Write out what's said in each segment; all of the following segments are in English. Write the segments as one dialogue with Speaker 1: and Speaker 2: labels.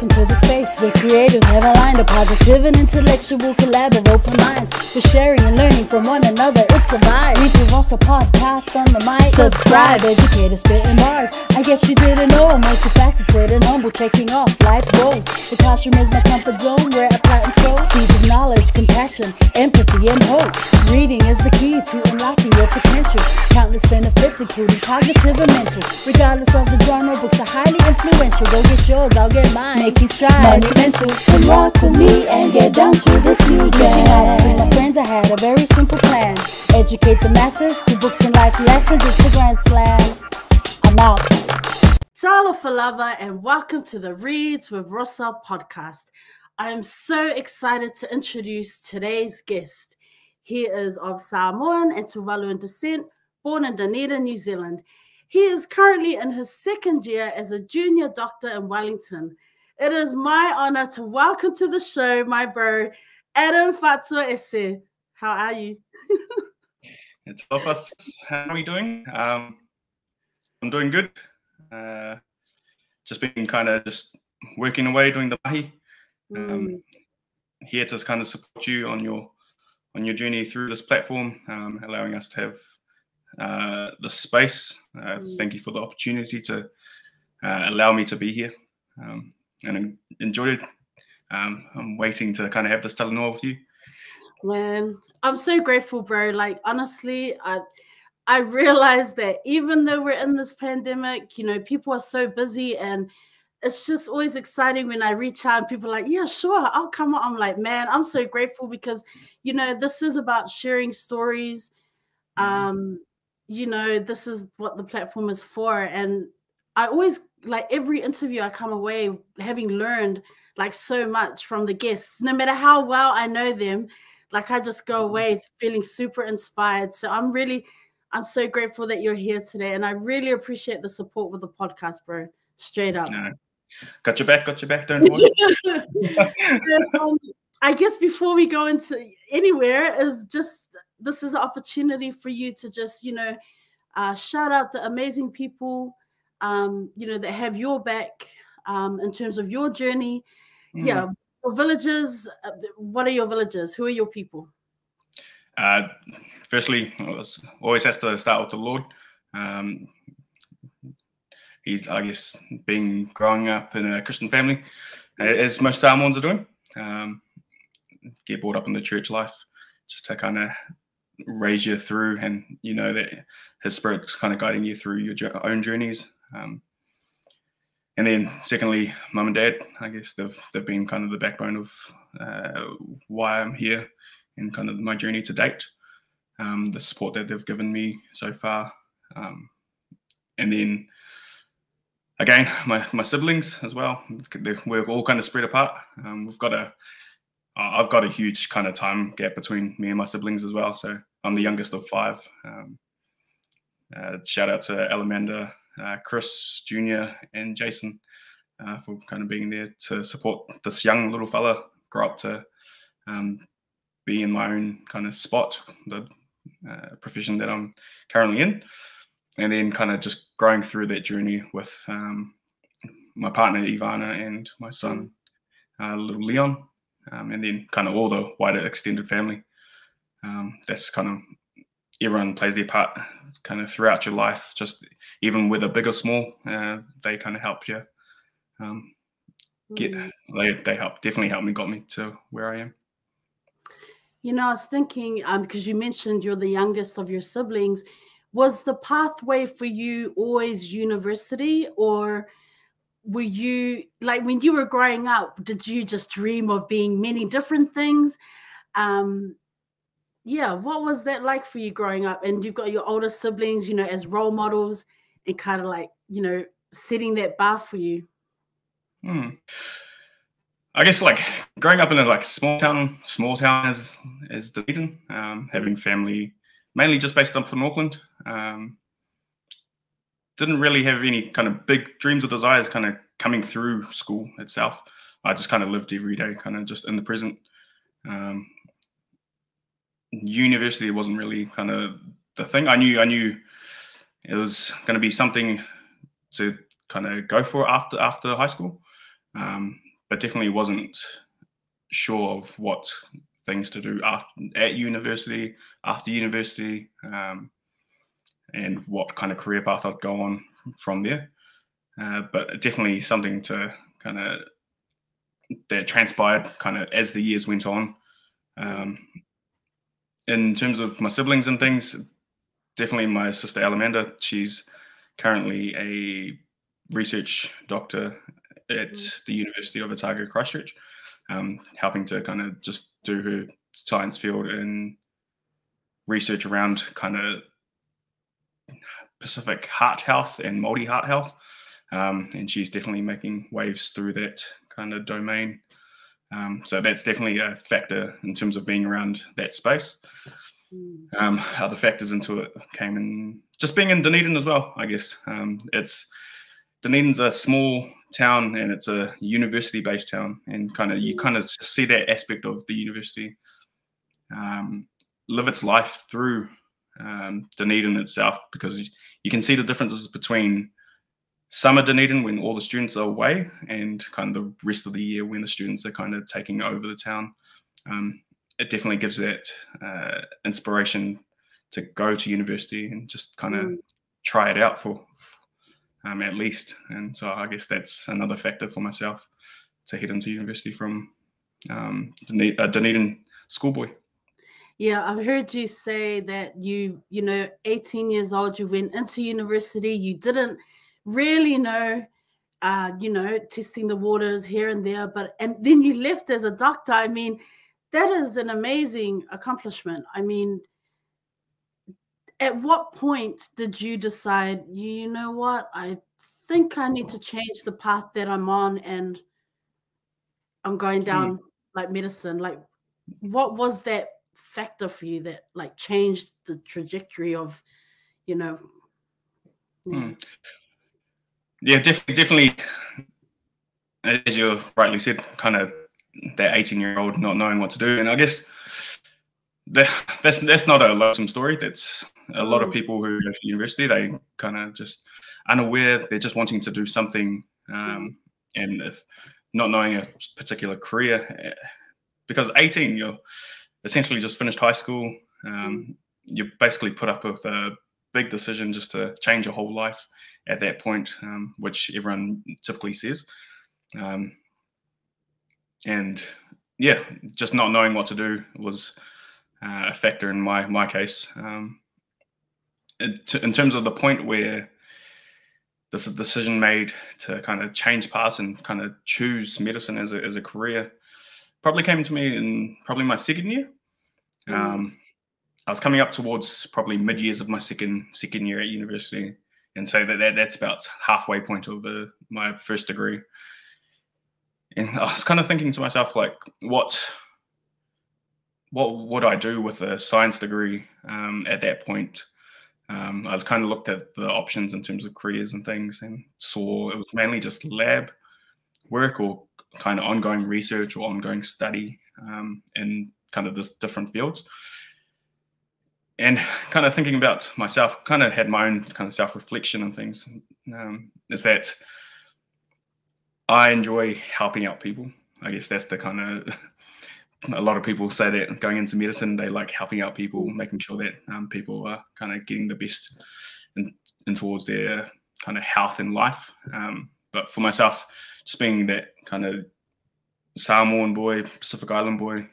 Speaker 1: Welcome to the space where creators have aligned a positive and intellectual collab of open minds. For sharing and learning from one another, it's a vibe. ReadswithRosa podcast on the mic. Subscribe, educator spitting bars. I guess you didn't know, multifaceted and humble, taking off life goals. The classroom is my comfort zone where I plant and sow seeds of knowledge, compassion, empathy, and hope. Reading is the key to unlocking your potential. Countless benefits, including cognitive and mental. Regardless of the genre, books are highly influential. Go get yours, I'll get mine. Making strides, monumental. Come rock with me and get down to this new jam. With my friends, I had a very simple plan: educate the masses through books and life lessons. It's the grand slam. I'm out.
Speaker 2: Talo Falava, and welcome to the Reads with Rosa podcast. I am so excited to introduce today's guest. He is of Samoan and Tuvaluan descent, born in Dunedin, New Zealand. He is currently in his second year as a junior doctor in Wellington. It is my honor to welcome to the show my bro, Adam Faatoese. How are you?
Speaker 3: It's all of us. How are we doing? I'm doing good. Just been kind of just working away, doing the mahi. Here to kind of support you on your journey through this platform, allowing us to have the space. Thank you for the opportunity to allow me to be here, and enjoy it. I'm waiting to kind of have this talanoa with you.
Speaker 2: Man, I'm so grateful, bro. Like, honestly, I realized that even though we're in this pandemic, you know, people are so busy, and it's just always exciting when I reach out and people are like, yeah, sure, I'll come on. I'm like, man, I'm so grateful because, you know, this is about sharing stories. You know, this is what the platform is for. And I always, like, every interview I come away having learned like so much from the guests, no matter how well I know them. Like, I just go away feeling super inspired. So I'm so grateful that you're here today. And I really appreciate the support with the podcast, bro. Straight up.
Speaker 3: No. Got your back, don't worry.
Speaker 2: I guess before we go into anywhere, this is an opportunity for you to just, you know, shout out the amazing people, you know, that have your back in terms of your journey. Yeah. Your villages, what are your villages? Who are your people?
Speaker 3: Firstly, always has to start with the Lord. He's, I guess, growing up in a Christian family, as most Samoans are doing, get brought up in the church life, just to kind of raise you through, and you know that His Spirit's kind of guiding you through your own journeys. And then, secondly, Mum and Dad. I guess they've been kind of the backbone of why I'm here and kind of my journey to date. The support that they've given me so far, and then again, my siblings as well. We're all kind of spread apart. I've got a huge kind of time gap between me and my siblings as well. So I'm the youngest of 5. Shout out to Alamanda, Chris Jr. and Jason for kind of being there to support this young little fella grow up to be in my own kind of spot, the profession that I'm currently in. And then kind of just growing through that journey with my partner, Ivana, and my son, little Leon, and then kind of all the wider extended family. That's kind of, everyone plays their part kind of throughout your life, just even whether big or small, they kind of help you definitely helped me, got me to where I am.
Speaker 2: You know, I was thinking, because you mentioned you're the youngest of your siblings, was the pathway for you always university, or were you, like, when you were growing up, did you just dream of being many different things? Yeah, what was that like for you growing up? And you've got your older siblings, you know, as role models, and kind of like, you know, setting that bar for you.
Speaker 3: I guess, like, growing up in a like small town as Dunedin, having family mainly just based up from Auckland. Didn't really have any kind of big dreams or desires kind of coming through school itself. I just kind of lived every day, kind of just in the present. University wasn't really kind of the thing. I knew it was going to be something to kind of go for after high school. but definitely wasn't sure of what things to do at university, after university, and what kind of career path I'd go on from there. But definitely something to kind of that transpired kind of as the years went on. In terms of my siblings and things, definitely my sister Alamanda, she's currently a research doctor at the University of Otago, Christchurch, helping to kind of just do her science field and research around kind of Pacific heart health and Māori heart health. And she's definitely making waves through that kind of domain. So that's definitely a factor in terms of being around that space. Other factors into it came in just being in Dunedin as well, I guess. Dunedin's a small town and it's a university-based town, and you kind of see that aspect of the university live its life through Dunedin itself, because you can see the differences between summer Dunedin when all the students are away and kind of the rest of the year when the students are kind of taking over the town. It definitely gives that inspiration to go to university and just kind of try it out for at least. And so I guess that's another factor for myself to head into university from Dunedin schoolboy.
Speaker 2: Yeah, I've heard you say that you 18 years old, you went into university, you didn't really know, testing the waters here and there, and then you left as a doctor. I mean, that is an amazing accomplishment. I mean, at what point did you decide, you know what, I think I need to change the path that I'm on and I'm going down like medicine? Like, what was that factor for you that like changed the trajectory of,
Speaker 3: Yeah, definitely, as you rightly said, kind of that 18-year-old not knowing what to do. And I guess that's not a lonesome story. That's a lot of people who go to university, they kind of just unaware, they're just wanting to do something, and if not knowing a particular career, because 18, you're essentially just finished high school. You're basically put up with a big decision just to change your whole life at that point, which everyone typically says. And yeah, just not knowing what to do was a factor in my case. In terms of the point where this decision made to kind of change paths and kind of choose medicine as a career probably came to me in probably my second year. I was coming up towards probably mid-years of my second year at university, and so that's about halfway point of my first degree. And I was kind of thinking to myself, like, what would I do with a science degree at that point? I kind of looked at the options in terms of careers and things and saw it was mainly just lab work or kind of ongoing research or ongoing study in kind of this different fields. And kind of thinking about myself, kind of had my own kind of self-reflection and things, is that I enjoy helping out people. I guess that's the kind of, a lot of people say that going into medicine, they like helping out people, making sure that people are kind of getting the best in towards their kind of health and life. But for myself, just being that kind of Samoan boy, Pacific Island boy,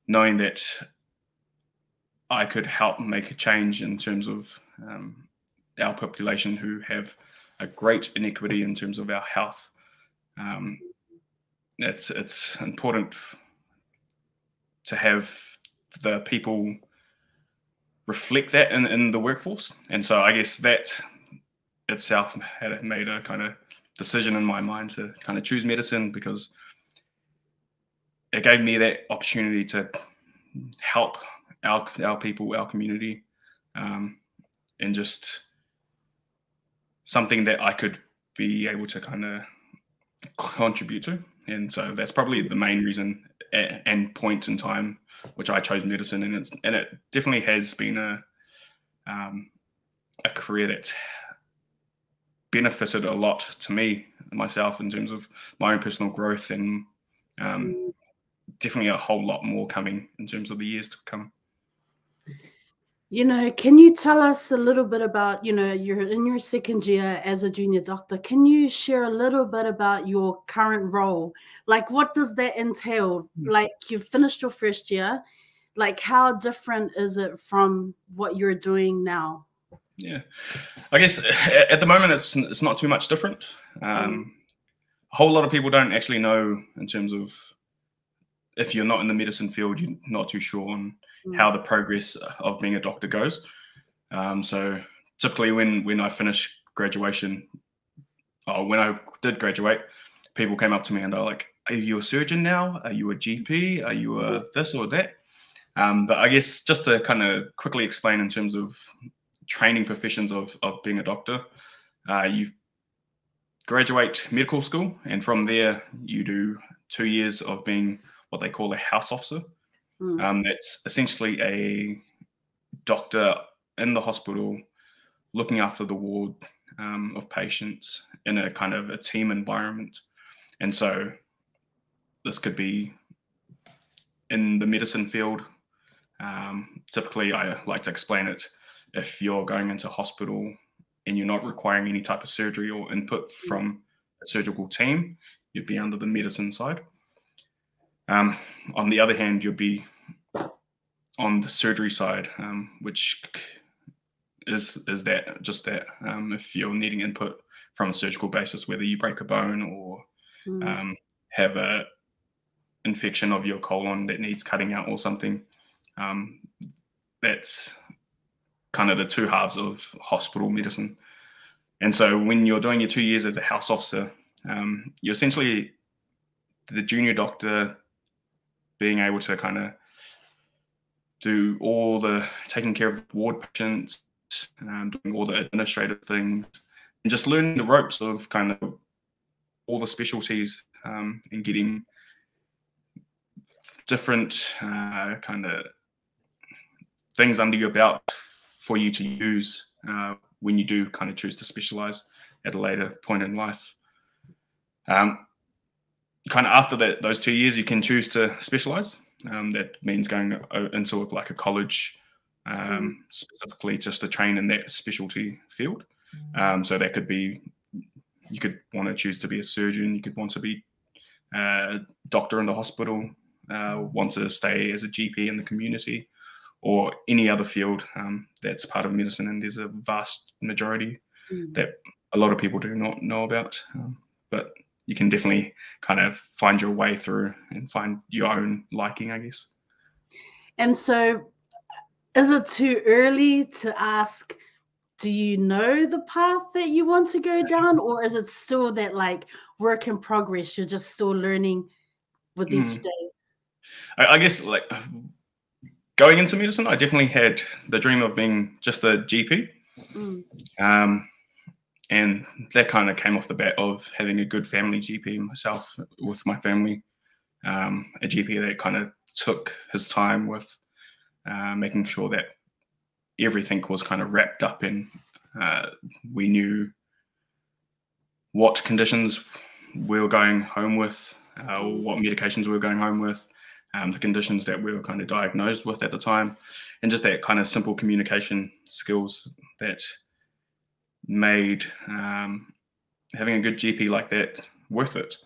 Speaker 3: knowing that I could help make a change in terms of our population who have a great inequity in terms of our health. It's important to have the people reflect that in the workforce. And so I guess that itself had made a kind of decision in my mind to kind of choose medicine, because it gave me that opportunity to help our people, our community, and just something that I could be able to kind of contribute to. And so that's probably the main reason and point in time which I chose medicine. And it definitely has been a career that's benefited a lot to me myself in terms of my own personal growth, and definitely a whole lot more coming in terms of the years to come.
Speaker 2: You know, can you tell us a little bit about, you know, you're in your second year as a junior doctor. Can you share a little bit about your current role? Like, what does that entail? Like, you've finished your first year. Like, how different is it from what you're doing now?
Speaker 3: Yeah, I guess at the moment it's not too much different. A whole lot of people don't actually know in terms of, if you're not in the medicine field, you're not too sure on how the progress of being a doctor goes. So typically when I finish graduation, or when I did graduate, people came up to me and are like, are you a surgeon now? Are you a GP? Are you a this or that? But I guess just to kind of quickly explain in terms of training professions of being a doctor, you graduate medical school, and from there you do 2 years of being what they call a house officer. That's essentially a doctor in the hospital looking after the ward of patients in a kind of a team environment. And so this could be in the medicine field. Typically, I like to explain it, if you're going into hospital and you're not requiring any type of surgery or input from a surgical team, you'd be under the medicine side. On the other hand, you'll be on the surgery side, which is that just that. If you're needing input from a surgical basis, whether you break a bone or have a infection of your colon that needs cutting out or something, that's kind of the two halves of hospital medicine. And so when you're doing your 2 years as a house officer, you're essentially the junior doctor, being able to kind of do all the taking care of the ward patients, doing all the administrative things, and just learning the ropes of kind of all the specialties, and getting different kind of things under your belt for you to use when you do kind of choose to specialize at a later point in life. Kind of after those 2 years, you can choose to specialize. That means going into like a college, specifically just to train in that specialty field. So that could be, you could want to choose to be a surgeon, you could want to be a doctor in the hospital, want to stay as a GP in the community, or any other field that's part of medicine. And there's a vast majority that a lot of people do not know about. But you can definitely kind of find your way through and find your own liking, I guess.
Speaker 2: And so is it too early to ask, do you know the path that you want to go down? Or is it still that like work in progress? You're just still learning with each day?
Speaker 3: I guess like going into medicine, I definitely had the dream of being just a GP. And that kind of came off the bat of having a good family GP myself with my family, a GP that kind of took his time with making sure that everything was kind of wrapped up in, we knew what conditions we were going home with, what medications we were going home with, the conditions that we were kind of diagnosed with at the time, and just that kind of simple communication skills that made having a good GP like that worth it.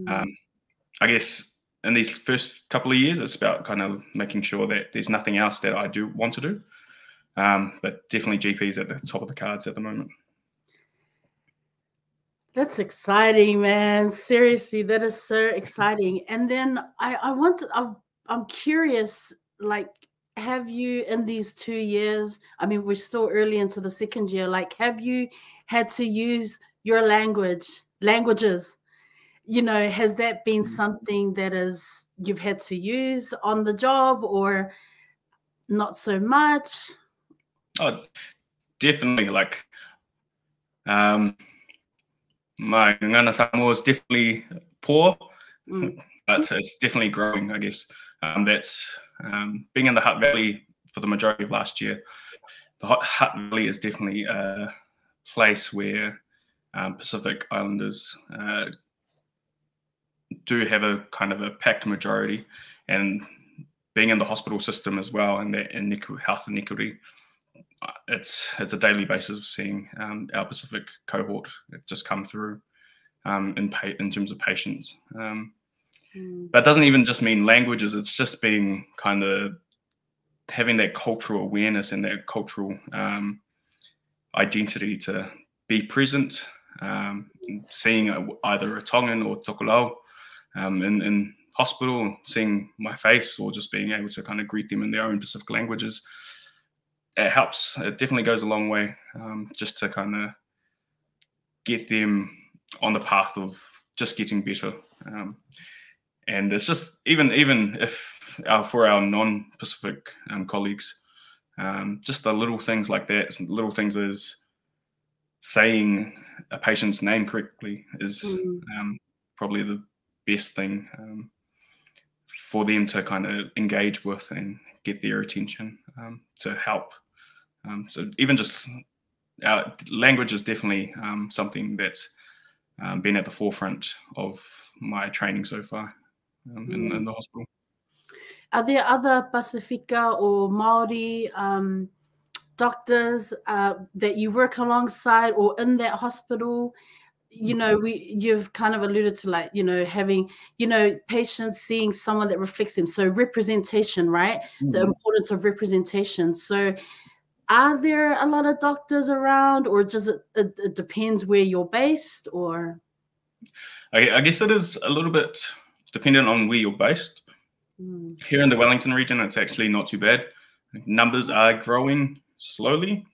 Speaker 3: I guess in these first couple of years, it's about kind of making sure that there's nothing else that I do want to do. But definitely GP's at the top of the cards at the moment.
Speaker 2: That's exciting, man. Seriously, that is so exciting. And then I'm curious, like, have you in these 2 years, I mean, we're still early into the second year, like, have you had to use your languages? You know, has that been something that you've had to use on the job, or not so much?
Speaker 3: Oh, definitely. Like, my ngana Samoa is definitely poor, but it's definitely growing, I guess. That's being in the Hutt Valley for the majority of last year. The Hutt Valley is definitely a place where Pacific Islanders do have a kind of a packed majority, and being in the hospital system as well, and that health inequity, it's a daily basis of seeing our Pacific cohort just come through in terms of patients. That doesn't even just mean languages. It's just being kind of having that cultural awareness and that cultural identity to be present, seeing either a Tongan or Tokolao in hospital, seeing my face, or just being able to kind of greet them in their own Pacific languages. It helps. It definitely goes a long way, just to kind of get them on the path of just getting better. And it's just even if for our non-Pacific colleagues, just the little things like that, little things as saying a patient's name correctly is probably the best thing for them to kind of engage with and get their attention, to help. So even just our language is definitely something that's been at the forefront of my training so far in the hospital.
Speaker 2: Are there other Pacifica or Maori doctors that you work alongside or in that hospital? You know, you've kind of alluded to, like, you know, having, you know, patients seeing someone that reflects them. So representation, right? The importance of representation. So are there a lot of doctors around, or just it depends where you're based? Or
Speaker 3: I guess it is a little bit dependent on where you're based. Here in the Wellington region, it's actually not too bad. Numbers are growing slowly.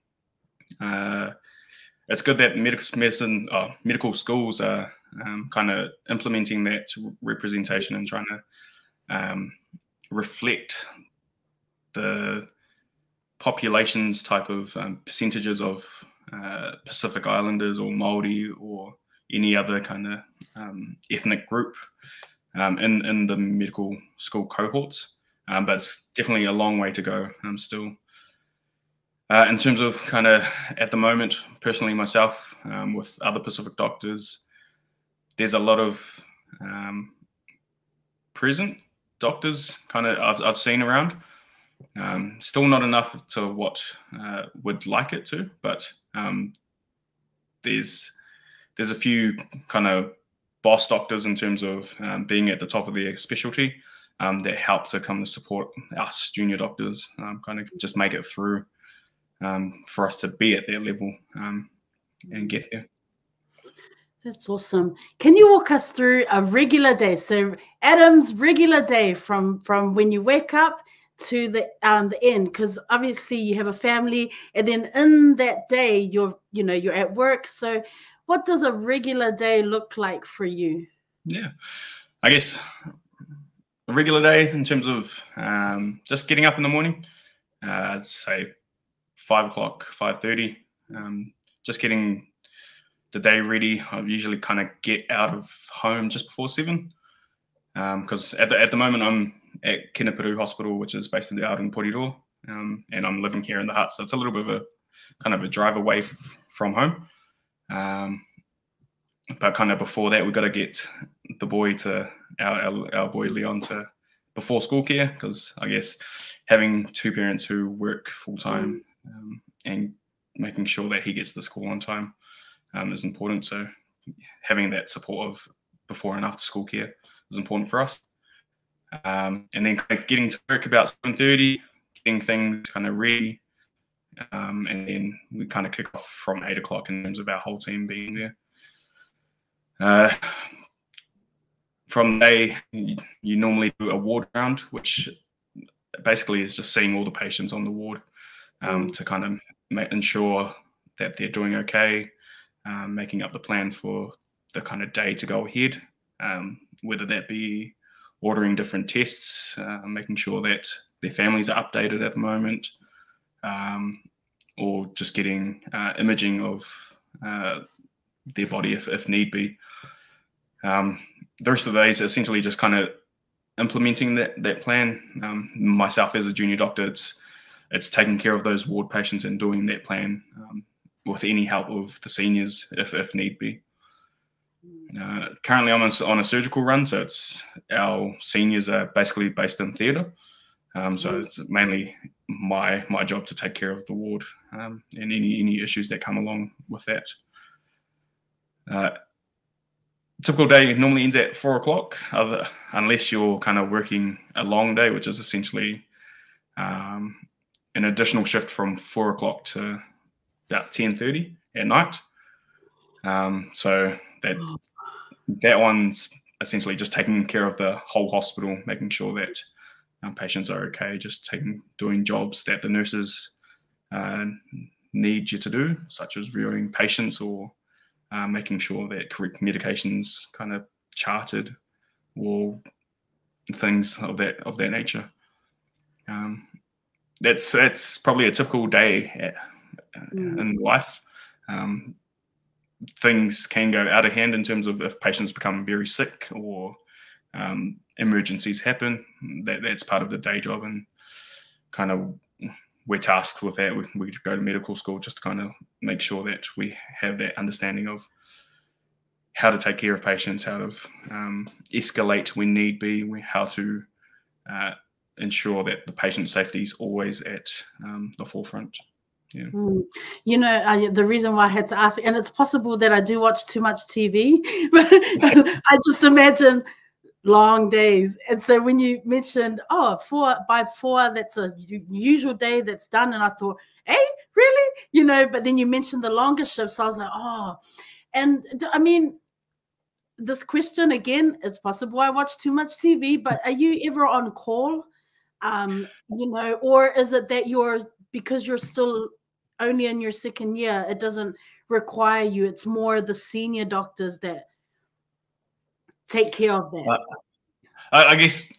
Speaker 3: It's good that medical schools are kind of implementing that representation and trying to reflect the population's type of percentages of Pacific Islanders or Māori or any other kind of ethnic group in the medical school cohorts. But it's definitely a long way to go still. In terms of kind of at the moment, personally myself, with other Pacific doctors, there's a lot of present doctors kind of I've seen around. Still not enough to what would like it to, but there's a few kind of boss doctors in terms of being at the top of their specialty that help to come to support us junior doctors, kind of just make it through. For us to be at their level and get there.
Speaker 2: That's awesome. Can you walk us through a regular day? So Adam's regular day from when you wake up to the end, because obviously you have a family, and then in that day you're at work. So what does a regular day look like for you? Yeah,
Speaker 3: I guess a regular day in terms of just getting up in the morning, I'd say 5 o'clock, 5:30, just getting the day ready. I usually kind of get out of home just before 7, because at the moment I'm at Kineperu Hospital, which is based out in Porirua, and I'm living here in the hut, so it's a little bit of a kind of a drive away from home. But kind of before that, we've got to get the boy to our boy Leon to before school care, because I guess having two parents who work full time and making sure that he gets to school on time is important. So having that support of before and after school care is important for us. And then kind of getting to work about 7:30, getting things kind of ready, and then we kind of kick off from 8 o'clock in terms of our whole team being there. From there, you normally do a ward round, which basically is just seeing all the patients on the ward to kind of ensure that they're doing okay, making up the plans for the kind of day to go ahead, whether that be ordering different tests, making sure that their families are updated at the moment, or just getting imaging of their body if need be. The rest of the days essentially just kind of implementing that plan. Myself as a junior doctor, it's taking care of those ward patients and doing that plan with any help of the seniors if need be. Currently, I'm on a surgical run, so our seniors are basically based in theatre. So it's mainly my job to take care of the ward and any issues that come along with that. Typical day normally ends at 4 o'clock, unless you're kind of working a long day, which is essentially an additional shift from 4 o'clock to about 10:30 at night. So that one's essentially just taking care of the whole hospital, making sure that patients are okay, just doing jobs that the nurses need you to do, such as viewing patients or making sure that correct medications kind of charted or things of that nature. That's probably a typical day in life. Things can go out of hand in terms of if patients become very sick or emergencies happen. That's part of the day job, and kind of we're tasked with that. We go to medical school just to kind of make sure that we have that understanding of how to take care of patients, how to escalate when need be, how to ensure that the patient safety is always at the forefront. Yeah.
Speaker 2: You know, the reason why I had to ask, and it's possible that I do watch too much TV, but I just imagine long days. And so when you mentioned, by 4, that's a usual day that's done. And I thought, hey, really? You know, but then you mentioned the longer shifts. So I was like, and I mean, this question again, it's possible I watch too much TV, but are you ever on call? You know, or is it that because you're still only in your second year, it doesn't require you? It's more the senior doctors that take care of that.
Speaker 3: I guess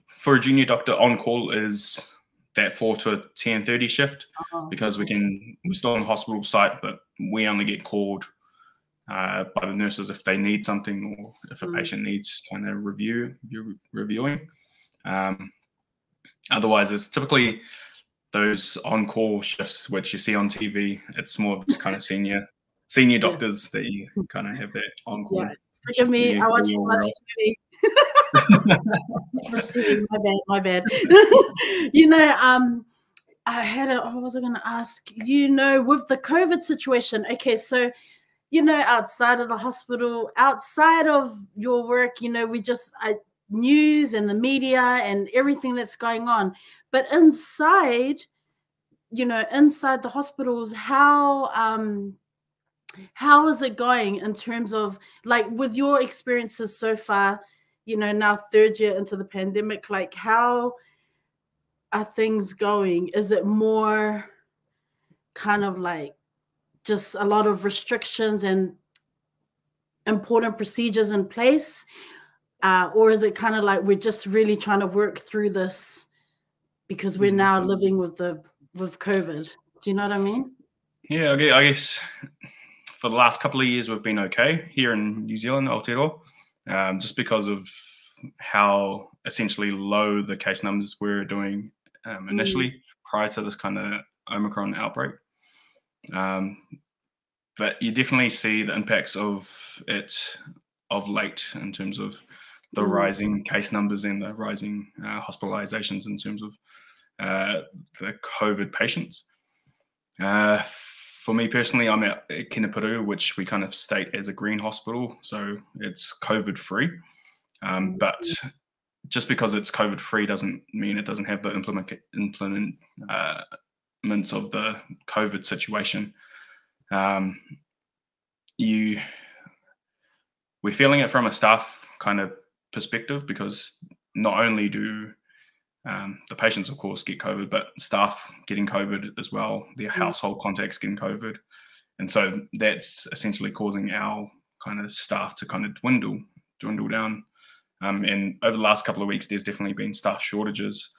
Speaker 3: for a junior doctor, on call is that 4 to 10:30 shift, because we're still on a hospital site, but we only get called by the nurses if they need something or if a patient needs kind of reviewing. Otherwise, it's typically those on-call shifts which you see on TV. It's more of this kind of senior doctors that you kind of have that on-call.
Speaker 2: Yeah. Forgive me, I watch too much TV. My bad. You know, what was I going to ask? You know, with the COVID situation, okay, so, you know, outside of the hospital, outside of your work, you know, news and the media and everything that's going on, but inside the hospitals, how is it going in terms of, like, with your experiences so far, you know, now 3rd year into the pandemic, like, how are things going? Is it more kind of like just a lot of restrictions and important procedures in place? Or is it kind of like we're just really trying to work through this because we're now living with COVID? Do you know what I mean?
Speaker 3: Yeah, okay. I guess for the last couple of years we've been okay here in New Zealand, Aotearoa, just because of how essentially low the case numbers were doing initially prior to this kind of Omicron outbreak. But you definitely see the impacts of it of late in terms of the rising case numbers and the rising hospitalizations in terms of the COVID patients. For me personally, I'm at Kinapuru, which we kind of state as a green hospital, so it's COVID free. But just because it's COVID free doesn't mean it doesn't have the implements of the COVID situation. We're feeling it from a staff kind of perspective, because not only do the patients, of course, get COVID, but staff getting COVID as well, their household contacts getting COVID. And so that's essentially causing our kind of staff to kind of dwindle down. And over the last couple of weeks, there's definitely been staff shortages,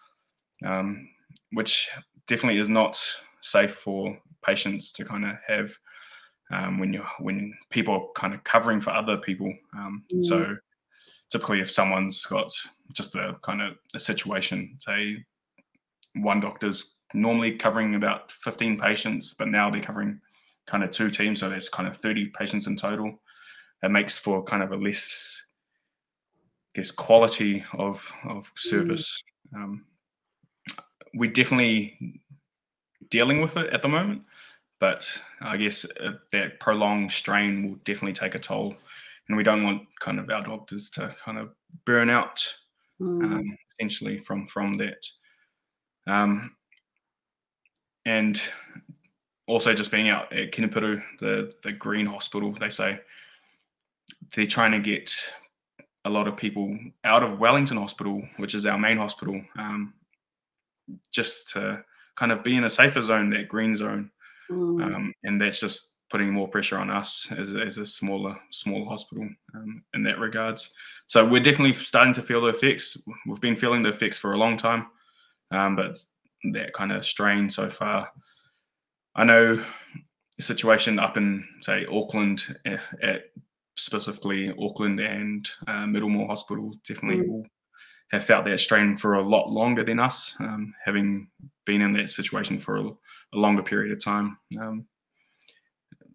Speaker 3: which definitely is not safe for patients to kind of have when people are kind of covering for other people. So typically if someone's got just a kind of a situation, say one doctor's normally covering about 15 patients, but now they're covering kind of 2 teams, so there's kind of 30 patients in total. It makes for kind of a less, I guess, quality of service. We're definitely dealing with it at the moment, but I guess that prolonged strain will definitely take a toll, and we don't want kind of our doctors to kind of burn out essentially from that. And also just being out at Kinepuru, the green hospital, they say they're trying to get a lot of people out of Wellington Hospital, which is our main hospital, just to kind of be in a safer zone, that green zone. And that's just putting more pressure on us as a smaller hospital in that regards. So we're definitely starting to feel the effects. We've been feeling the effects for a long time, but that kind of strain so far. I know the situation up in, say, Auckland, at specifically Auckland and Middlemore Hospital, definitely will have felt that strain for a lot longer than us, having been in that situation for a longer period of time.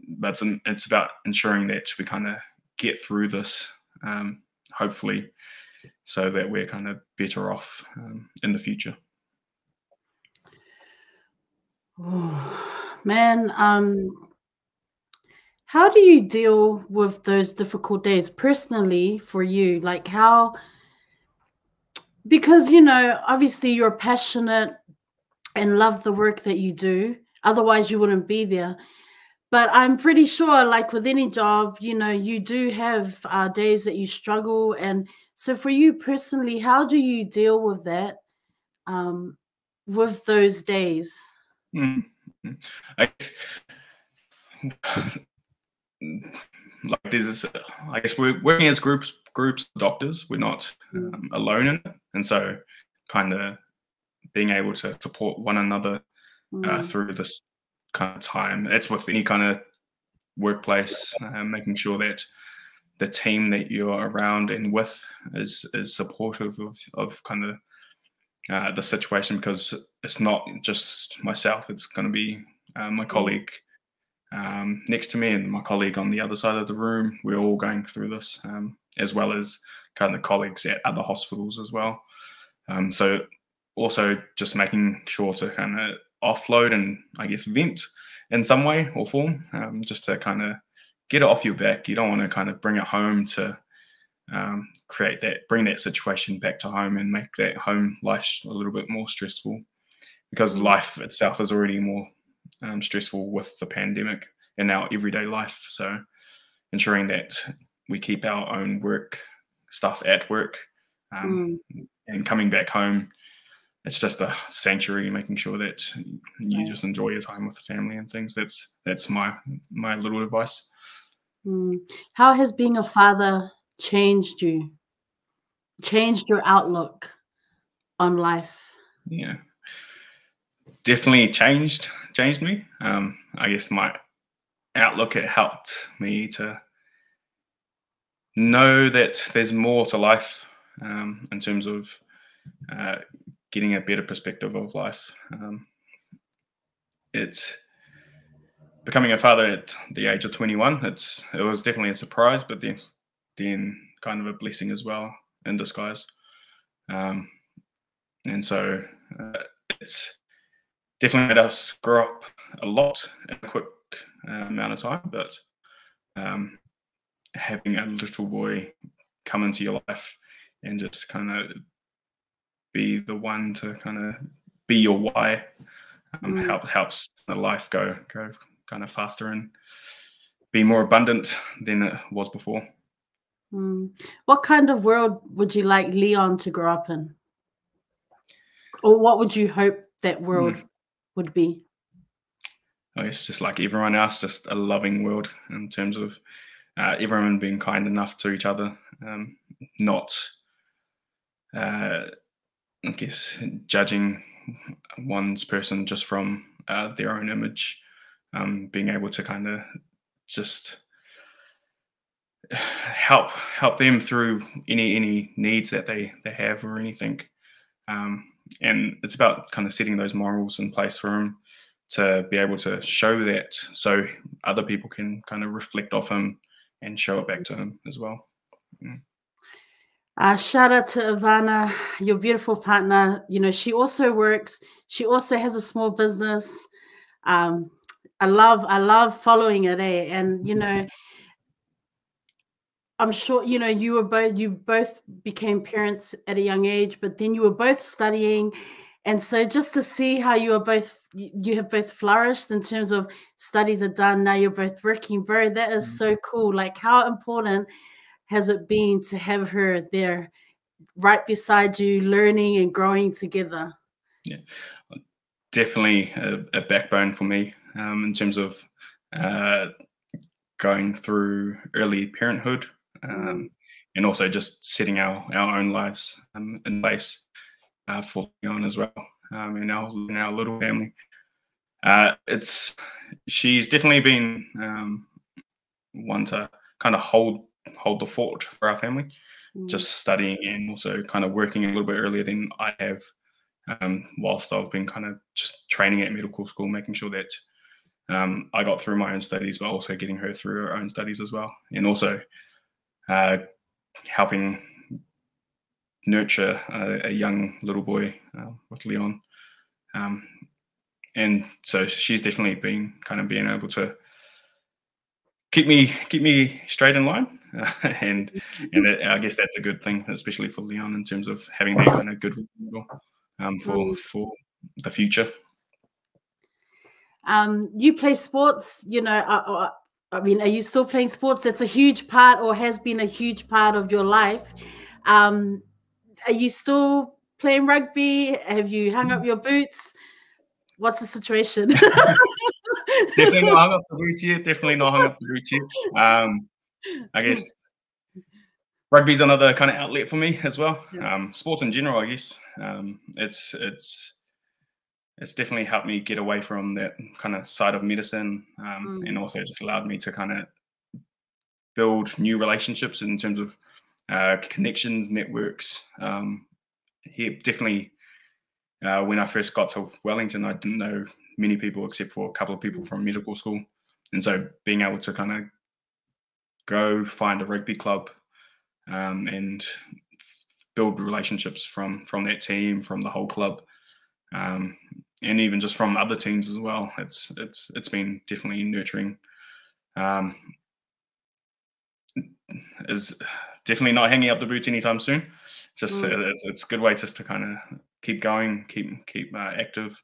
Speaker 3: But it's about ensuring that we kind of get through this, hopefully, so that we're kind of better off in the future.
Speaker 2: Oh, man, how do you deal with those difficult days personally for you? Like how, because, you know, obviously you're passionate and love the work that you do. Otherwise you wouldn't be there. But I'm pretty sure, like with any job, you know, you do have days that you struggle. And so for you personally, how do you deal with that, with those days?
Speaker 3: I guess we're working as groups of doctors. We're not alone in it, and so kind of being able to support one another through this kind of time. It's with any kind of workplace, making sure that the team that you're around and with is supportive of kind of the situation, because it's not just myself. It's going to be my colleague next to me and my colleague on the other side of the room. We're all going through this, as well as kind of colleagues at other hospitals as well. So also just making sure to kind of offload and, I guess, vent in some way or form, just to kind of get it off your back. You don't want to kind of bring it home to bring that situation back to home and make that home life a little bit more stressful, because life itself is already more stressful with the pandemic in our everyday life. So ensuring that we keep our own work stuff at work, and coming back home, it's just a sanctuary, making sure that you just enjoy your time with the family and things. That's my little advice.
Speaker 2: How has being a father changed you? Changed your outlook on life?
Speaker 3: Yeah, definitely changed me. I guess my outlook, it helped me to know that there's more to life, in terms of getting a better perspective of life. It's becoming a father at the age of 21. It was definitely a surprise, but then kind of a blessing as well in disguise. And so it's definitely made us grow up a lot in a quick amount of time, but having a little boy come into your life and just kind of be the one to kind of be your why, helps the life go kind of faster and be more abundant than it was before.
Speaker 2: What kind of world would you like Leon to grow up in? Or what would you hope that world would be?
Speaker 3: I guess just like everyone else, just a loving world in terms of everyone being kind enough to each other, not, I guess, judging one's person just from their own image, being able to kind of just help them through any needs that they have or anything. And it's about kind of setting those morals in place for them to be able to show that, so other people can kind of reflect off him and show it back to him as well.
Speaker 2: Shout out to Ivana, your beautiful partner. You know, she also works. She also has a small business. I love following it, and you know, I'm sure you know you both became parents at a young age, but then you were both studying, and so just to see how you have both flourished in terms of studies are done. Now you're both working, bro. That is so cool. Like, how important has it been to have her there, right beside you, learning and growing together?
Speaker 3: Yeah, definitely a backbone for me in terms of going through early parenthood, and also just setting our own lives in place for Leon as well, in our little family. She's definitely been one to kind of hold the fort for our family, just studying and also kind of working a little bit earlier than I have, whilst I've been kind of just training at medical school, making sure that I got through my own studies, but also getting her through her own studies as well, and also helping nurture a young little boy with Leon. And so she's definitely been kind of being able to keep me straight in line, and I guess that's a good thing, especially for Leon, in terms of having that kind of good role for the future.
Speaker 2: You play sports, you know. I mean, are you still playing sports? That's a huge part, or has been a huge part of your life. Are you still playing rugby? Have you hung up your boots? What's the situation?
Speaker 3: Definitely not hung up the boots yet. Definitely not hung up the boots yet. I guess rugby's another kind of outlet for me as well. Sports in general, I guess. It's definitely helped me get away from that kind of side of medicine, and also just allowed me to kind of build new relationships in terms of connections, networks. Definitely, when I first got to Wellington, I didn't know many people except for a couple of people from medical school. And so being able to kind of go find a rugby club and build relationships from that team, from the whole club, and even just from other teams as well. It's been definitely nurturing. Is definitely not hanging up the boots anytime soon. Just it's a good way just to kind of keep going, keep active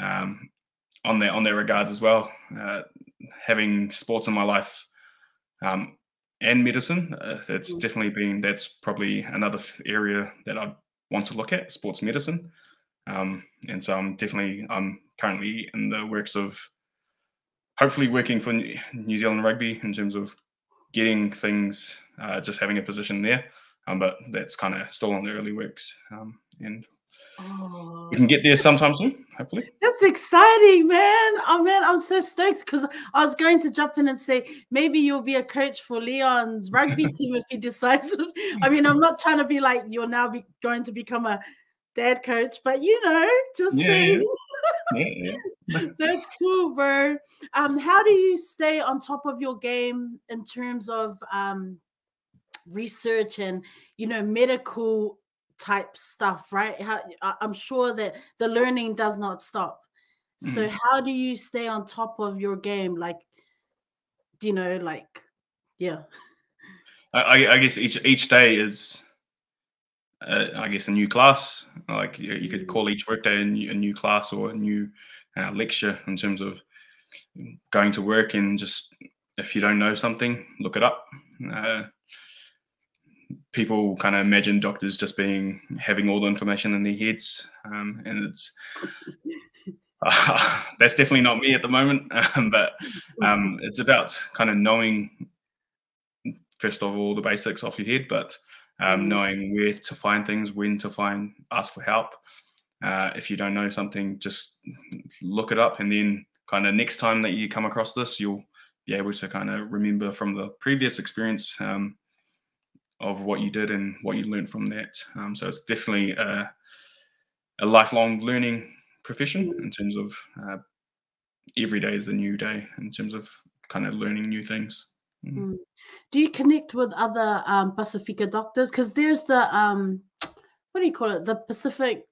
Speaker 3: on their regards as well. Having sports in my life and medicine, that's probably another area that I want to look at, sports medicine. And so I'm currently in the works of hopefully working for New Zealand Rugby in terms of getting things, just having a position there. But that's kind of still on the early works. And we can get there sometime soon, hopefully.
Speaker 2: That's exciting, man. Oh, man, I'm so stoked, because I was going to jump in and say maybe you'll be a coach for Leon's rugby team if he decides. I mean, I'm not trying to be like you're now going to become a dad coach, but you know, just saying.
Speaker 3: Yeah.
Speaker 2: That's cool, bro. How do you stay on top of your game in terms of research and, you know, medical type stuff, right? I'm sure that the learning does not stop. So how do you stay on top of your game? Like, you know, like, yeah.
Speaker 3: I guess each day is, I guess, a new class. Like you could call each workday a new class or a new lecture, in terms of going to work and just, if you don't know something, look it up. People kind of imagine doctors just having all the information in their heads, and it's that's definitely not me at the moment. But it's about kind of knowing, first of all, the basics off your head, but knowing where to find things, when to ask for help. If you don't know something, just look it up, and then kind of next time that you come across this, you'll be able to kind of remember from the previous experience of what you did and what you learned from that. So it's definitely a lifelong learning profession in terms of every day is a new day in terms of kind of learning new things.
Speaker 2: Mm. Do you connect with other Pacifica doctors? Because there's the what do you call it? The Pacific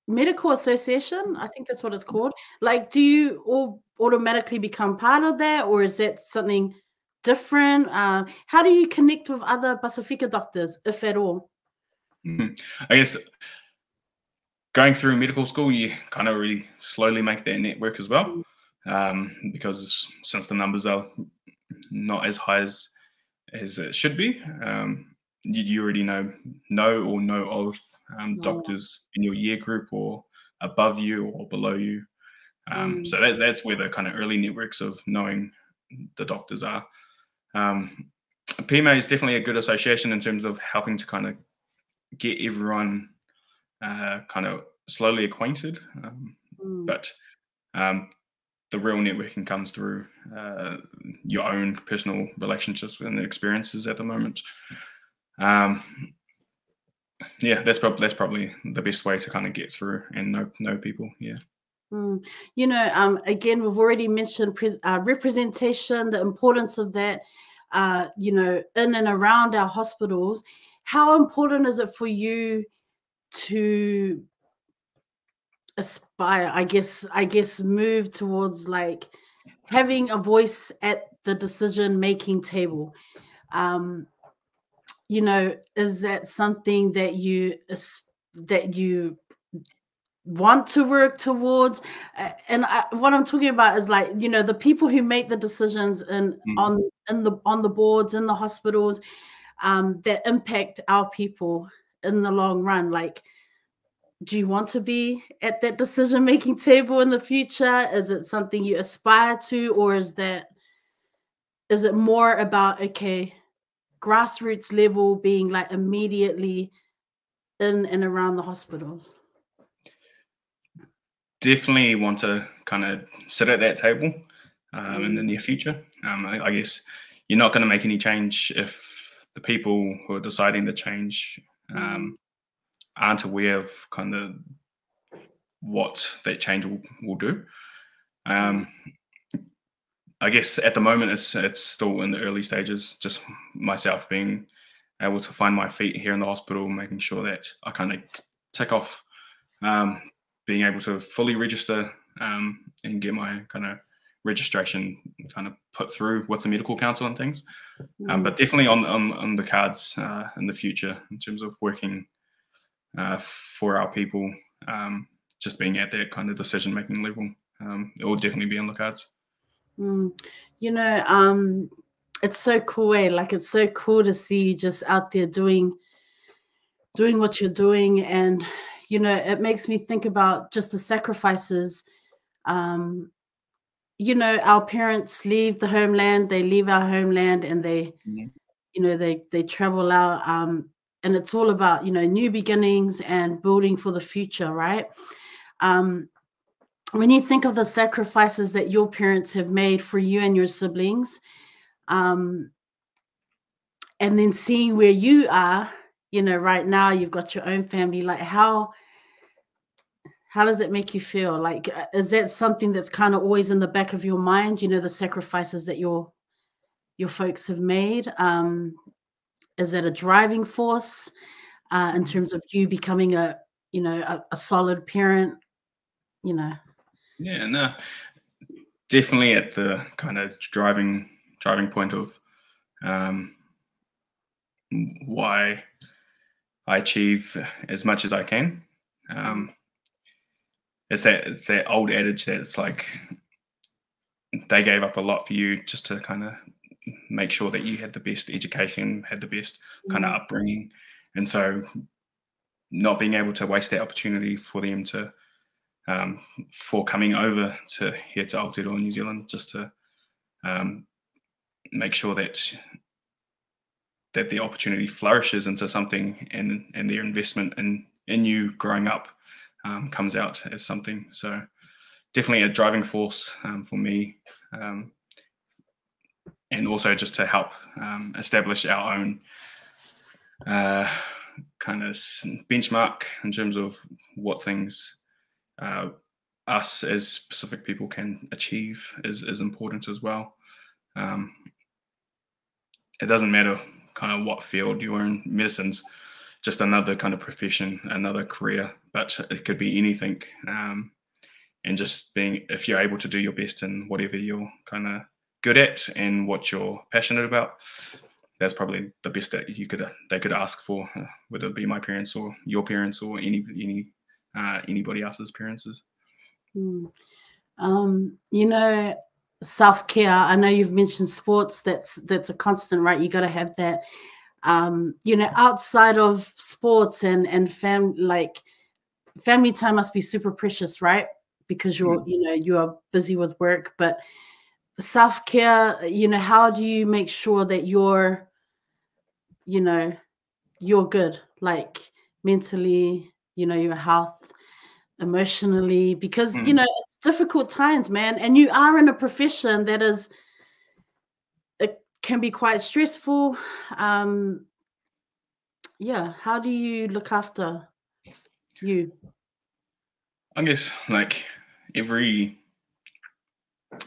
Speaker 2: Medical Association. I think that's what it's called. Like, do you all automatically become part of that, or is that something different? How do you connect with other Pacifica doctors, if at all?
Speaker 3: I guess going through medical school, you kind of really slowly make that network as well, because since the numbers are not as high as it should be, you already know of doctors in your year group or above you or below you. So that's where the kind of early networks of knowing the doctors are. PMA is definitely a good association in terms of helping to kind of get everyone kind of slowly acquainted. But the real networking comes through your own personal relationships and experiences at the moment. Yeah, that's probably the best way to kind of get through and know people. Yeah.
Speaker 2: You know, again, we've already mentioned representation, the importance of that, you know, in and around our hospitals. How important is it for you to aspire, I guess move towards like having a voice at the decision-making table? You know, is that something that you want to work towards? And what I'm talking about is like, you know, the people who make the decisions and on the boards in the hospitals that impact our people in the long run. Like, do you want to be at that decision-making table in the future? Is it something you aspire to, or is it more about, okay, grassroots level, being like immediately in and around the hospitals?
Speaker 3: Definitely want to kind of sit at that table in the near future. I guess you're not going to make any change if the people who are deciding the change aren't aware of kind of what that change will do. I guess at the moment it's still in the early stages, just myself being able to find my feet here in the hospital, making sure that I kind of tick off being able to fully register and get my kind of registration kind of put through with the medical council and things. But definitely on the cards in the future in terms of working for our people, just being at that kind of decision-making level. It will definitely be on the cards.
Speaker 2: You know, it's so cool, eh? Like, it's so cool to see you just out there doing what you're doing. And, you know, it makes me think about just the sacrifices. You know, our parents leave the homeland, they leave our homeland, and they, you know, they travel out. And it's all about, you know, new beginnings and building for the future, right? When you think of the sacrifices that your parents have made for you and your siblings, and then seeing where you are, you know, right now you've got your own family, like how does that make you feel? Like, is that something that's kind of always in the back of your mind, you know, the sacrifices that your folks have made? Is that a driving force in terms of you becoming a solid parent, you know?
Speaker 3: Yeah, no, definitely at the kind of driving point of why I achieve as much as I can. It's that old adage that it's like they gave up a lot for you just to kind of make sure that you had the best education, had the best kind of upbringing. And so not being able to waste that opportunity for them to for coming over to here to Aotearoa, New Zealand, just to make sure that the opportunity flourishes into something, and their investment in you growing up comes out as something. So definitely a driving force for me, and also just to help establish our own kind of benchmark in terms of what things are us as Pacific people can achieve is important as well. It doesn't matter kind of what field you're in. Medicine's just another kind of profession, another career, but it could be anything. And just being, if you're able to do your best in whatever you're kind of good at and what you're passionate about, that's probably the best that they could ask for, whether it be my parents or your parents or anybody else's parents.
Speaker 2: You know, self-care. I know you've mentioned sports. That's a constant, right? You got to have that. You know, outside of sports and family time must be super precious, right? Because you are busy with work, but self-care, you know, how do you make sure that you're good, like mentally, you know, your health, emotionally, because you know, it's difficult times, man, and you are in a profession that it can be quite stressful. Yeah, how do you look after you?
Speaker 3: I guess it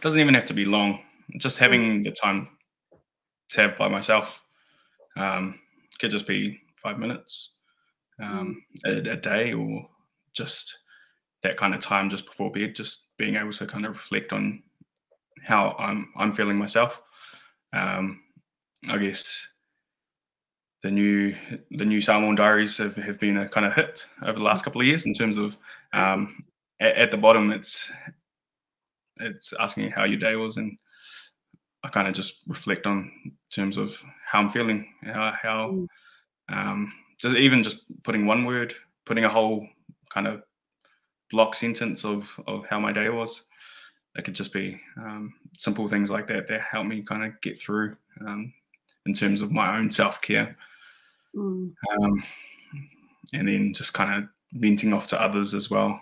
Speaker 3: doesn't even have to be long. Just having the time to have by myself. Could just be 5 minutes a day, or just that kind of time just before bed, just being able to kind of reflect on how I'm feeling myself. I guess the new Samoan diaries have been a kind of hit over the last couple of years in terms of at the bottom it's asking how your day was, and I kind of just reflect on terms of how I'm feeling, how just putting one word, putting a whole kind of block sentence of how my day was. It could just be simple things like that help me kind of get through in terms of my own self-care. And then just kind of venting off to others as well.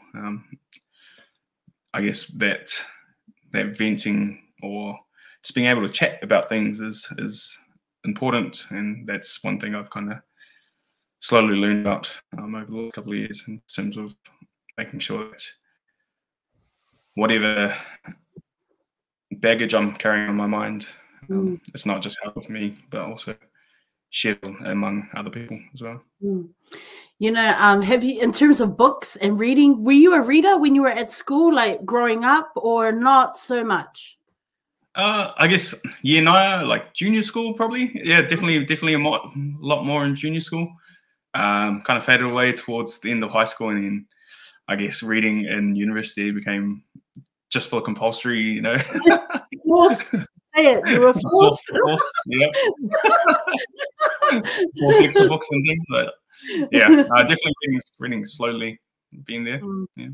Speaker 3: I guess that venting or just being able to chat about things is important, and that's one thing I've kind of slowly learned about over the last couple of years in terms of making sure that whatever baggage I'm carrying on my mind, it's not just helped me, but also shared among other people as well.
Speaker 2: You know, have you, in terms of books and reading, were you a reader when you were at school, like growing up, or not so much?
Speaker 3: I guess like junior school probably. Yeah, definitely a lot more in junior school. Kind of faded away towards the end of high school, and then I guess reading in university became just for compulsory, you know.
Speaker 2: Forced. Say it. You were forced.
Speaker 3: Yeah. Forced extra books and things. But yeah, definitely reading slowly, being there. Yeah.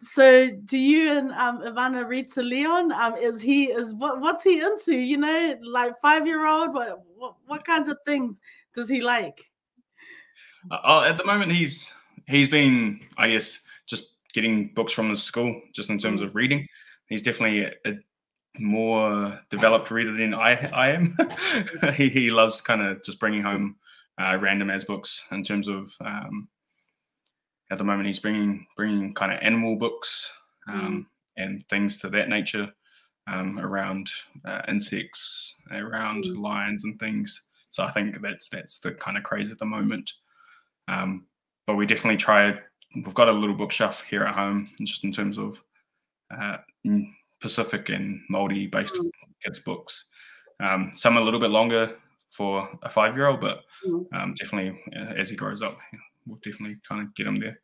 Speaker 2: So do you and Ivana read to Leon? What's he into? You know, like 5-year-old. What kinds of things does he like?
Speaker 3: At the moment, he's been, I guess, just getting books from the school, just in terms of reading. He's definitely a more developed reader than I am. He loves kind of just bringing home random as books. In terms of at the moment, he's bringing kind of animal books and things to that nature, around insects, around lions and things. So I think that's the kind of craze at the moment. But we definitely try. We've got a little bookshelf here at home, just in terms of Pacific and Māori based kids books. Some a little bit longer for a 5-year-old, but definitely as he grows up, we'll definitely kind of get him there.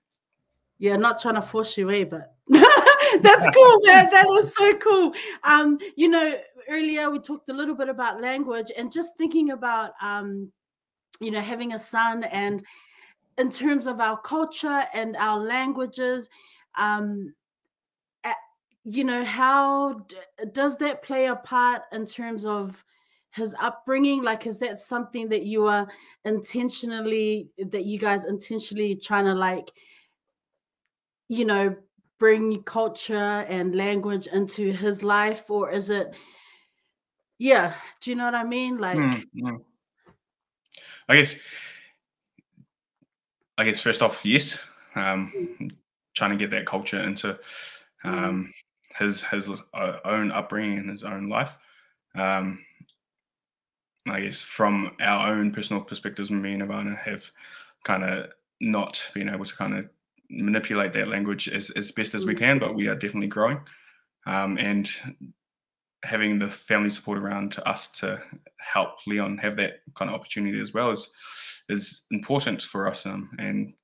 Speaker 2: Yeah, not trying to force you away, but that's cool, man. That was so cool. You know, earlier we talked a little bit about language, and just thinking about you know, having a son, and in terms of our culture and our languages, you know, how does that play a part in terms of his upbringing? Like, is that something that you guys intentionally trying to, like, you know, bring culture and language into his life, or is it, do you know what I mean? Like,
Speaker 3: I guess first off, yes. trying to get that culture into his own upbringing and his own life. I guess from our own personal perspectives, me and Ivana have kind of not been able to kind of manipulate that language as best as we can, but we are definitely growing. And having the family support around us to help Leon have that kind of opportunity as well is important for us. And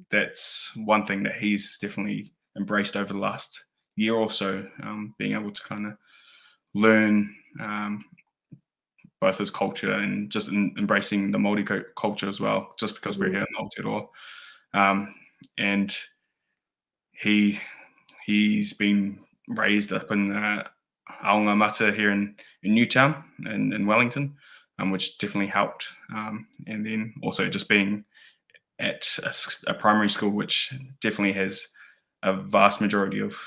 Speaker 3: that's one thing that he's definitely embraced over the last year or so, being able to kind of learn both his culture and just embracing the Māori culture as well, just because we're here in Aotearoa. And he's been raised up in Aonga Mata here in Newtown in Wellington, which definitely helped. And then also just being at a primary school, which definitely has a vast majority of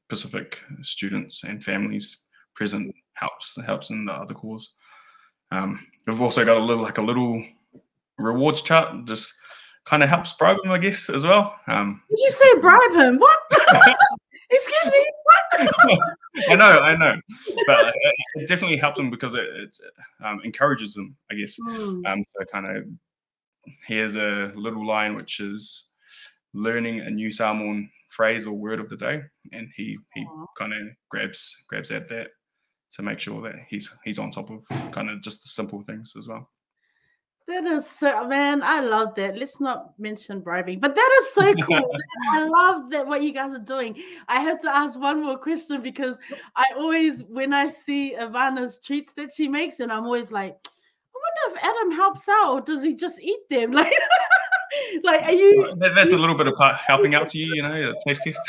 Speaker 3: Pacific students and families present, helps in the other cause. We've also got a little rewards chart, just kind of helps bribe him, I guess, as well.
Speaker 2: Did you say bribe him? What? Excuse me? What?
Speaker 3: I know, but it definitely helps him because it encourages them, I guess. So kind of, here's a little line which is learning a new Samoan phrase or word of the day, and he kind of grabs at that to make sure that he's on top of kind of just the simple things as well.
Speaker 2: That is so, man, I love that. Let's not mention bribing, but that is so cool. I love that what you guys are doing. I have to ask one more question because I always, when I see Ivana's treats that she makes, and I'm always like, I wonder if Adam helps out or does he just eat them? Like, are you?
Speaker 3: That's a little bit of helping out to you, a taste test.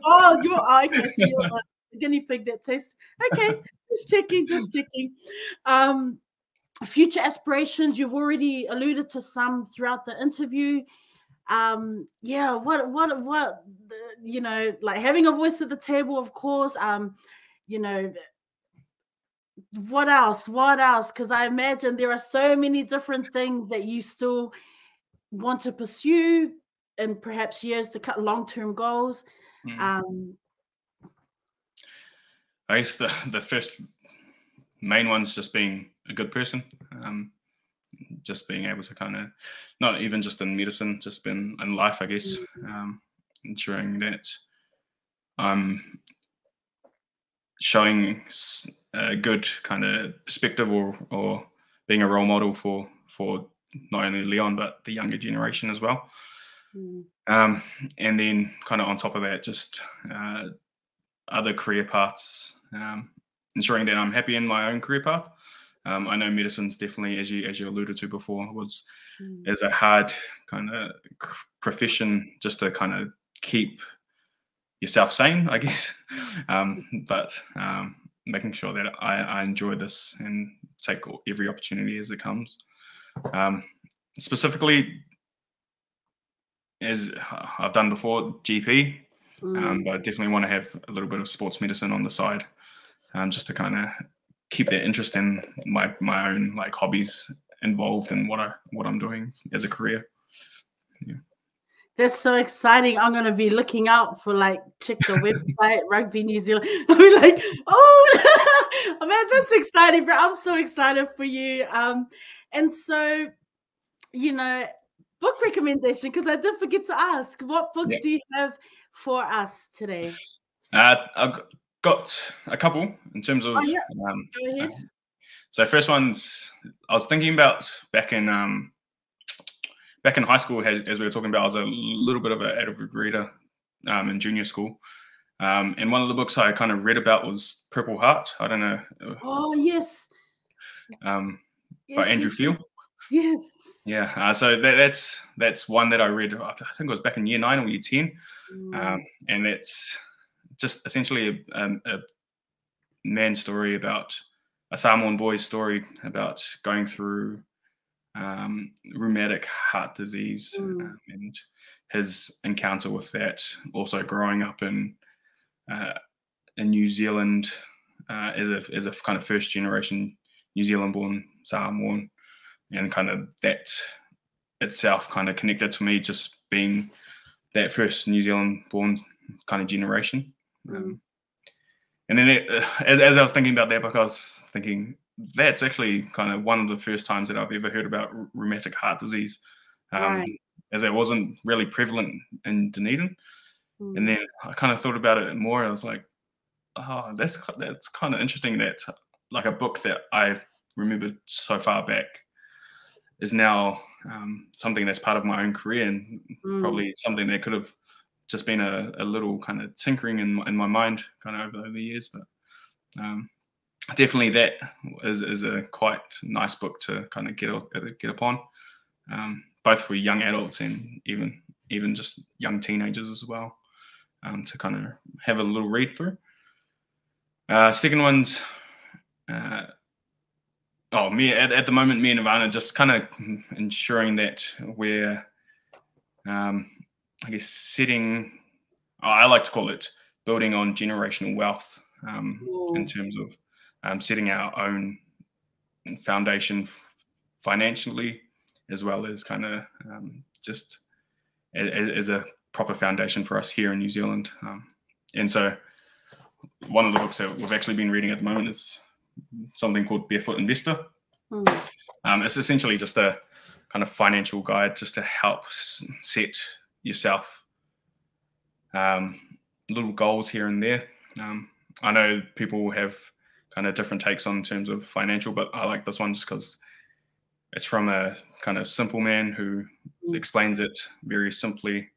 Speaker 2: Oh, okay. So you're a guinea pig that tastes. Okay, just checking. Future aspirations, you've already alluded to some throughout the interview. What like having a voice at the table, of course. What else? Because I imagine there are so many different things that you still want to pursue and perhaps years to cut, long-term goals.
Speaker 3: I guess the first main one's just being a good person, just being able to kind of, not even just in medicine, just in life, I guess, ensuring that I'm showing a good kind of perspective or being a role model for not only Leon, but the younger generation as well. And then kind of on top of that, just other career paths, ensuring that I'm happy in my own career path. I know medicine's definitely, as you alluded to before, is a hard kind of profession just to kind of keep yourself sane, I guess. But making sure that I enjoy this and take every opportunity as it comes. Specifically, as I've done before, GP, but I definitely want to have a little bit of sports medicine on the side, just to kind of keep that interest in my own like hobbies involved in what I'm doing as a career. Yeah.
Speaker 2: That's so exciting. I'm going to be looking out for check the website, Rugby New Zealand. I'll be like, oh man, that's exciting, bro. I'm so excited for you. And so, book recommendation, because I did forget to ask, what book do you have for us today?
Speaker 3: I've got a couple in terms of.
Speaker 2: Go ahead.
Speaker 3: So first one's, I was thinking about back in high school, as we were talking about, I was a little bit of an avid reader in junior school. And one of the books I kind of read about was Purple Heart. I don't know.
Speaker 2: Oh, yes.
Speaker 3: By Andrew Field.
Speaker 2: Yes.
Speaker 3: Yeah. So that's one that I read, I think it was back in year 9 or year 10. And it's just essentially a man's story about a Samoan boy's story about going through rheumatic heart disease and his encounter with that. Also growing up in New Zealand as a kind of first generation New Zealand born Samoan, and kind of that itself kind of connected to me, just being that first New Zealand born kind of generation. And then as I was thinking about that book, I was thinking that's actually kind of one of the first times that I've ever heard about rheumatic heart disease, as it wasn't really prevalent in Dunedin. And then I kind of thought about it more. I was like, oh, that's kind of interesting that like a book that I've remembered so far back is now something that's part of my own career, and probably something that could have just been a little kind of tinkering in my mind kind of over the years. But definitely that is a quite nice book to kind of get upon, both for young adults and even just young teenagers as well, to kind of have a little read through. Second one's at the moment, me and Ivana just kind of ensuring that we're I guess setting, I like to call it building on generational wealth, in terms of setting our own foundation financially, as well as kind of just as a proper foundation for us here in New Zealand. And so one of the books that we've actually been reading at the moment is something called Barefoot Investor. It's essentially just a kind of financial guide just to help set yourself little goals here and there. I know people have kind of different takes on terms of financial, but I like this one just because it's from a kind of simple man who explains it very simply,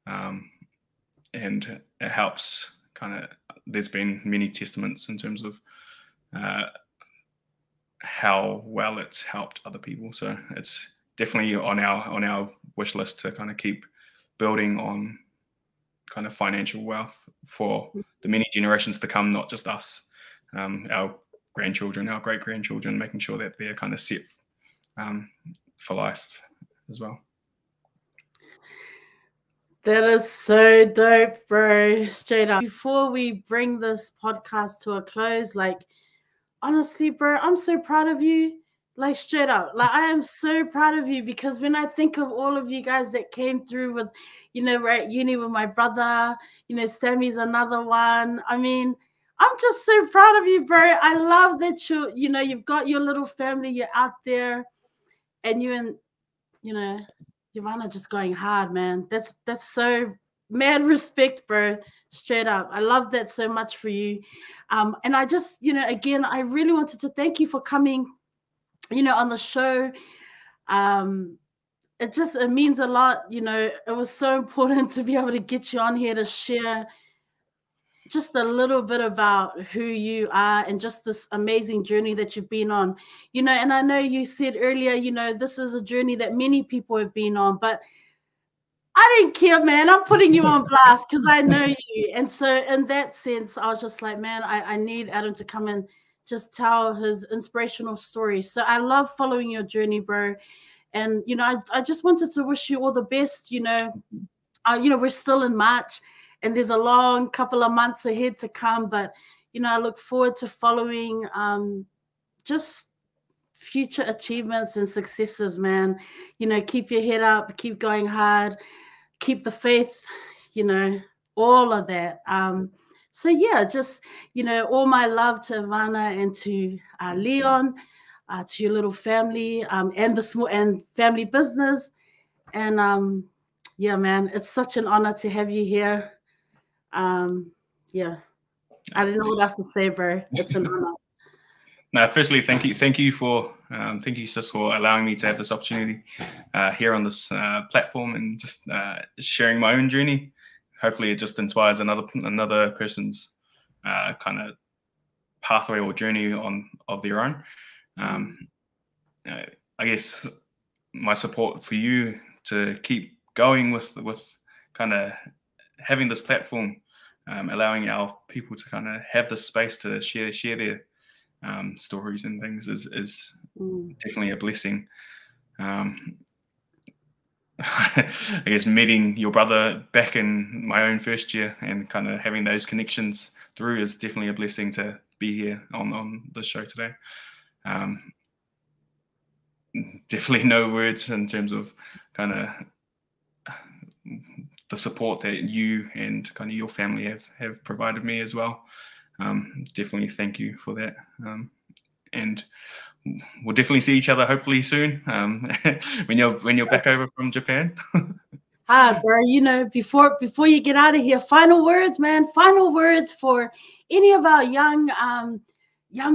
Speaker 3: and it helps kind of, there's been many testaments in terms of how well it's helped other people. So it's definitely on our wish list to kind of keep building on kind of financial wealth for the many generations to come, not just us, our grandchildren, our great grandchildren, making sure that they're kind of set for life as well.
Speaker 2: That is so dope, bro. Straight up. Before we bring this podcast to a close, like, honestly, bro, I'm so proud of you. Like, straight up. Like, I am so proud of you, because when I think of all of you guys that came through with, we're at uni with my brother, Sammy's another one. I mean, I'm just so proud of you, bro. I love that you've got your little family, you're out there, and you and, Giovanna just going hard, man. That's so mad respect, bro. Straight up. I love that so much for you. And I just, again, I really wanted to thank you for coming, on the show. It means a lot. It was so important to be able to get you on here to share just a little bit about who you are and just this amazing journey that you've been on, and I know you said earlier, this is a journey that many people have been on, but I didn't care, man. I'm putting you on blast because I know you. And so in that sense, I was just like, man, I need Adam to come and just tell his inspirational story. So I love following your journey, bro. And, I just wanted to wish you all the best. We're still in March, and there's a long couple of months ahead to come. But, I look forward to following just future achievements and successes, man. Keep your head up, keep going hard, keep the faith, all of that. So yeah, just, all my love to Ivana and to Leon, to your little family, and the small and family business. And yeah, man, it's such an honor to have you here. Yeah, I don't know what else to say, bro. It's an honor.
Speaker 3: No, firstly, thank you, sis, for allowing me to have this opportunity here on this platform, and just sharing my own journey. Hopefully, it just inspires another person's kind of pathway or journey of their own. I guess my support for you to keep going with kind of having this platform, allowing our people to kind of have the space to share their stories and things is definitely a blessing. I guess meeting your brother back in my own first year and kind of having those connections through is definitely a blessing to be here on the show today. Definitely no words in terms of kind of the support that you and kind of your family have provided me as well. Definitely thank you for that. And we'll definitely see each other hopefully soon, when you're back over from Japan.
Speaker 2: Bro, you know, before you get out of here, final words, man. Final words for any of our young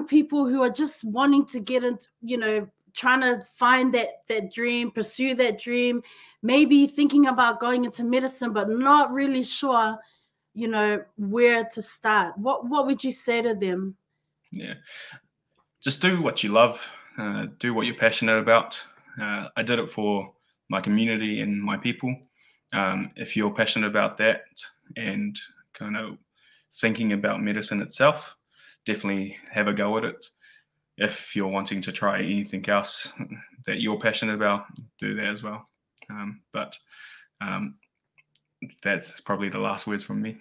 Speaker 2: people who are just wanting to get into, you know, trying to find that dream, pursue that dream, maybe thinking about going into medicine, but not really sure, you know, where to start. What would you say to them?
Speaker 3: Yeah, just do what you love, do what you're passionate about. I did it for my community and my people. If you're passionate about that and kind of thinking about medicine itself, definitely have a go at it. If you're wanting to try anything else that you're passionate about, do that as well. But that's probably the last words from me.